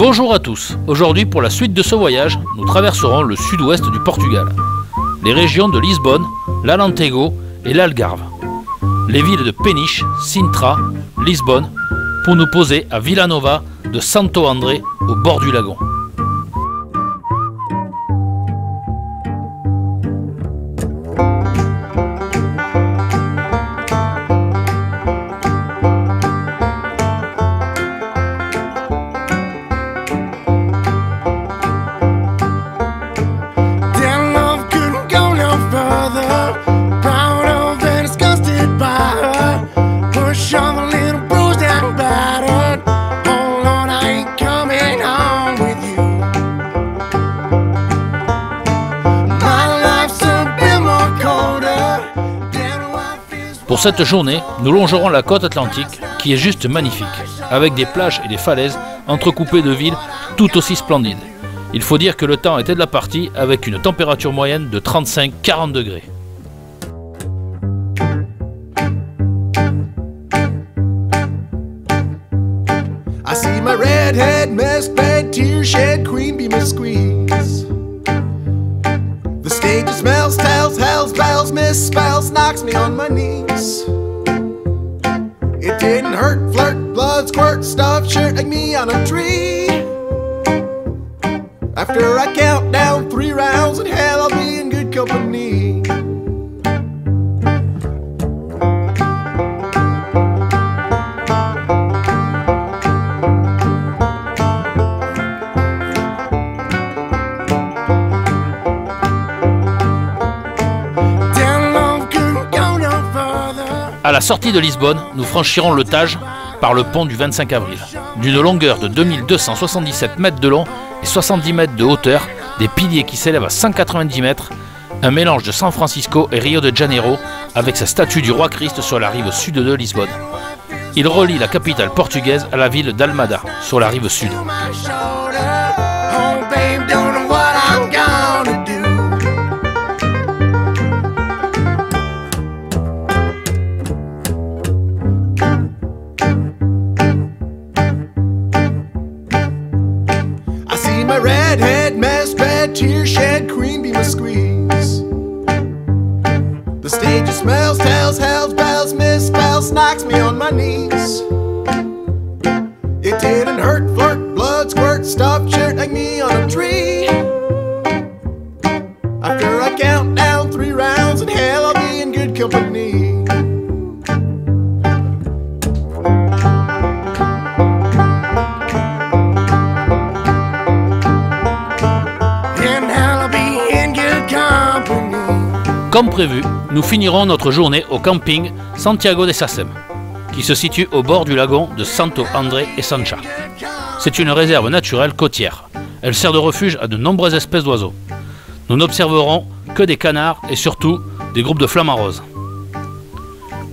Bonjour à tous, aujourd'hui pour la suite de ce voyage, nous traverserons le sud-ouest du Portugal, les régions de Lisbonne, l'Alentejo et l'Algarve, les villes de Peniche, Sintra, Lisbonne, pour nous poser à Vila Nova de Santo André au bord du lagon. Pour cette journée, nous longerons la côte atlantique qui est juste magnifique, avec des plages et des falaises entrecoupées de villes tout aussi splendides. Il faut dire que le temps était de la partie avec une température moyenne de 35-40 degrés. I see my redhead, mess-bed, tear-shed queen be my squeeze. The stage smells, tells, hells, bells, misspells, knocks me on my knees. It didn't hurt, flirt, blood, squirt, stuff, shirt like me on a tree. After I count down 3 rounds in hell, I'll be in good company. À la sortie de Lisbonne, nous franchirons le Tage par le pont du 25 avril. D'une longueur de 2277 mètres de long et 70 mètres de hauteur, des piliers qui s'élèvent à 190 mètres, un mélange de San Francisco et Rio de Janeiro avec sa statue du roi Christ sur la rive sud de Lisbonne. Il relie la capitale portugaise à la ville d'Almada, sur la rive sud. My redhead, mess-bed, tear-shed queen be my squeeze. The stage smells, tells, hells, bells, misspells, knocks me on my knees. It didn't hurt, flirt, blood, squirt, stuff, shirt like me on a tree. After I count down 3 rounds in hell, I'll be in good company. Comme prévu, nous finirons notre journée au camping Santiago de Sacem, qui se situe au bord du lagon de Santo André et Sancha. C'est une réserve naturelle côtière. Elle sert de refuge à de nombreuses espèces d'oiseaux. Nous n'observerons que des canards et surtout des groupes de flamants roses.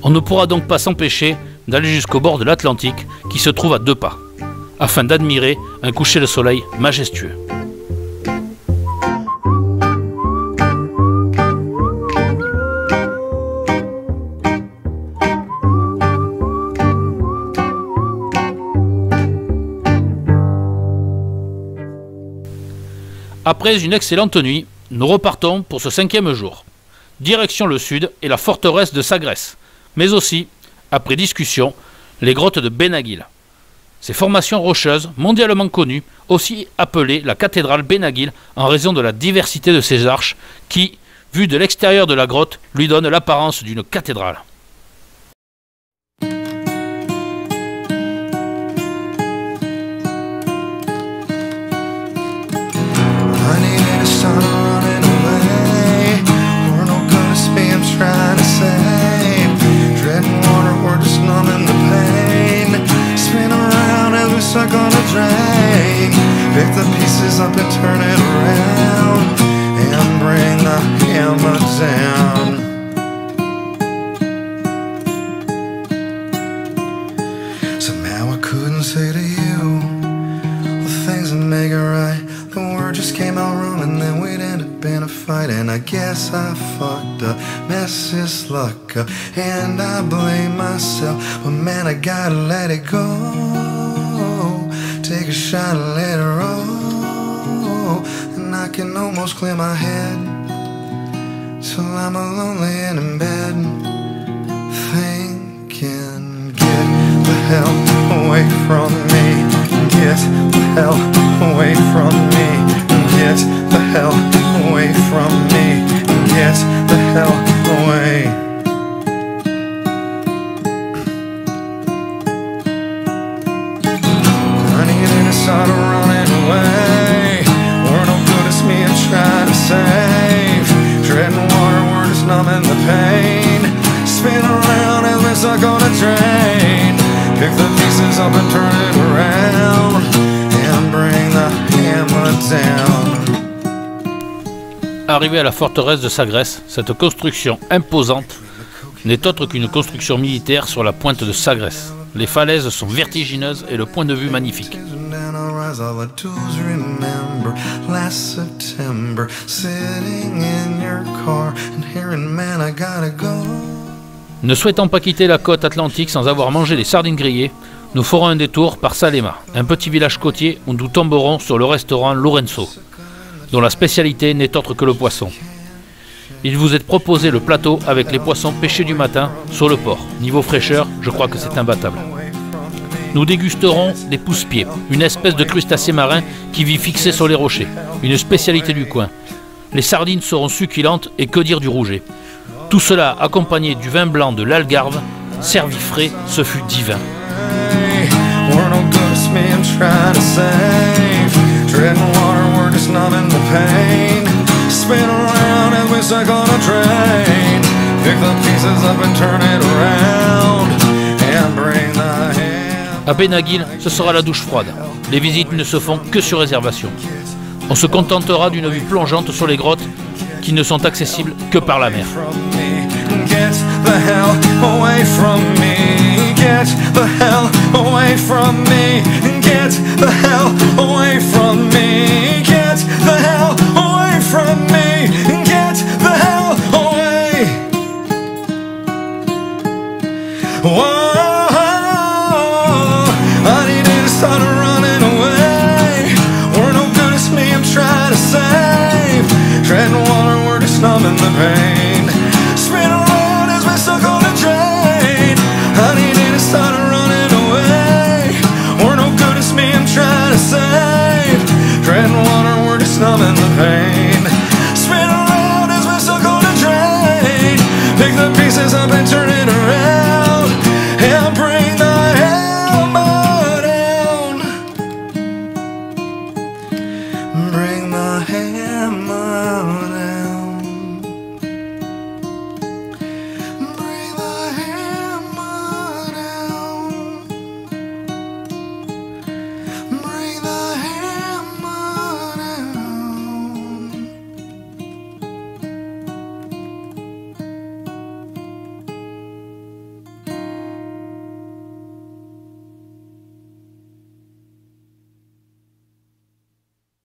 On ne pourra donc pas s'empêcher d'aller jusqu'au bord de l'Atlantique qui se trouve à 2 pas, afin d'admirer un coucher de soleil majestueux. Après une excellente nuit, nous repartons pour ce 5e jour. Direction le sud et la forteresse de Sagres, mais aussi, après discussion, les grottes de Benaguil. Ces formations rocheuses, mondialement connues, aussi appelées la cathédrale Benaguil en raison de la diversité de ses arches qui, vues de l'extérieur de la grotte, lui donnent l'apparence d'une cathédrale. Trying to save, dreading water, we're just numbing the pain. Spin around as we suck on the drain. Pick the pieces up and turn it around, and bring the hammer down. Somehow I couldn't say to you the things that make it right. The word just came out wrong and then we'd end up in a fight. And I guess I fucked up, mess is luck up, and I blame myself. But man, I gotta let it go. take a shot and let it roll, and I can almost clear my head till I'm lonely and in bed, thinking, get the hell away from me, get the hell away from me, get the hell away from me, get the hell away. Started running away. We're no good as me and trying to save. Treading water, we're just numbing the pain. Spin around as we're stuck on a train. Pick the pieces up and turn it around, and bring the hammer down. Arrivé à la forteresse de Sagres, cette construction imposante n'est autre qu'une construction militaire sur la pointe de Sagres. Les falaises sont vertigineuses et le point de vue magnifique. All the tools remember last September, sitting in your car and hearing, man, I gotta go. Ne souhaitant pas quitter la côte atlantique sans avoir mangé les sardines grillées, nous ferons un détour par Salema, un petit village côtier où nous tomberons sur le restaurant Lorenzo, dont la spécialité n'est autre que le poisson. Il vous est proposé le plateau avec les poissons pêchés du matin sur le port. Niveau fraîcheur, je crois que c'est imbattable. Nous dégusterons des pousse-pieds, une espèce de crustacé marin qui vit fixé sur les rochers, une spécialité du coin. Les sardines seront succulentes et que dire du rouget. Tout cela accompagné du vin blanc de l'Algarve, servi frais, ce fut divin. À Benaguil, ce sera la douche froide. Les visites ne se font que sur réservation. On se contentera d'une vue plongeante sur les grottes qui ne sont accessibles que par la mer. Started running away. We're no good as me, I'm trying to save. Treading water, we're just numbing the pain.